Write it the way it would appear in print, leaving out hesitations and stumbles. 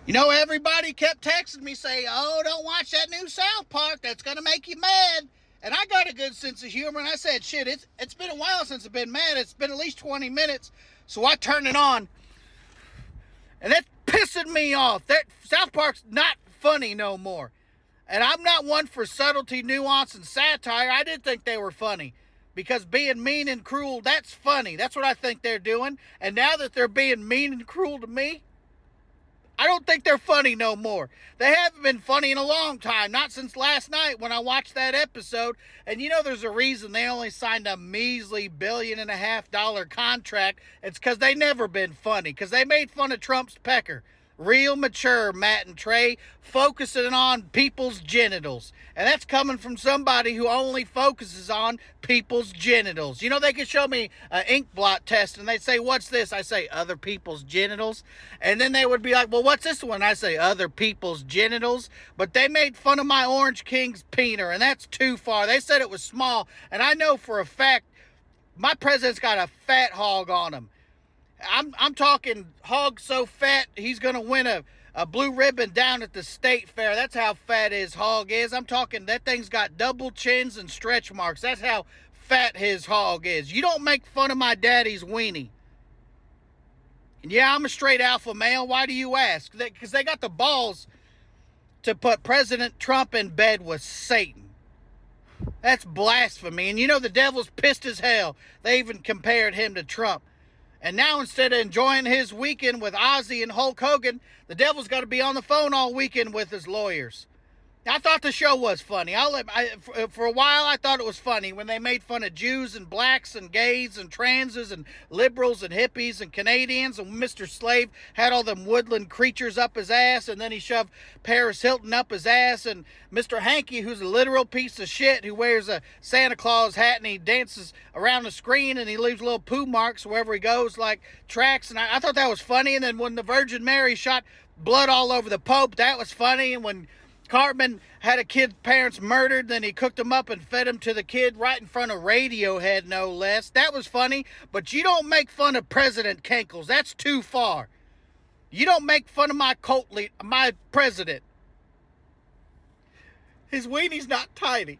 You know, everybody kept texting me saying, oh, don't watch that new South Park. That's going to make you mad. And I got a good sense of humor, and I said, shit, it's been a while since I've been mad. It's been at least 20 minutes. So I turned it on, and that's pissing me off. That South Park's not funny no more. And I'm not one for subtlety, nuance, and satire. I did think they were funny. Because being mean and cruel, that's funny. That's what I think they're doing. And now that they're being mean and cruel to me, I don't think they're funny no more. They haven't been funny in a long time. Not since last night when I watched that episode. And you know there's a reason they only signed a measly $1.5 billion contract. It's because they never been funny. Because they made fun of Trump's pecker. Real mature, Matt and Trey, focusing on people's genitals. And that's coming from somebody who only focuses on people's genitals. You know, they could show me an ink blot test and they'd say, what's this? I say, other people's genitals. And then they would be like, well, what's this one? I say, other people's genitals. But they made fun of my Orange King's peener, and that's too far. They said it was small. And I know for a fact my president's got a fat hog on him. I'm talking hog so fat he's going to win a blue ribbon down at the state fair. That's how fat his hog is. I'm talking that thing's got double chins and stretch marks. That's how fat his hog is. You don't make fun of my daddy's weenie. And yeah, I'm a straight alpha male. Why do you ask? Because they got the balls to put President Trump in bed with Satan. That's blasphemy. And you know the devil's pissed as hell. They even compared him to Trump. And now instead of enjoying his weekend with Ozzy and Hulk Hogan, the devil's got to be on the phone all weekend with his lawyers. I thought the show was funny. For a while, I thought it was funny when they made fun of Jews and blacks and gays and transes and liberals and hippies and Canadians. And Mr. Slave had all them woodland creatures up his ass. And then he shoved Paris Hilton up his ass. And Mr. Hanky, who's a literal piece of shit, who wears a Santa Claus hat and he dances around the screen and he leaves little poo marks wherever he goes like tracks. And I thought that was funny. And then when the Virgin Mary shot blood all over the Pope, that was funny. And when Cartman had a kid's parents murdered, then he cooked them up and fed them to the kid right in front of Radiohead, no less. That was funny, but you don't make fun of President Kankles. That's too far. You don't make fun of my cult leader, my president. His weenie's not tiny.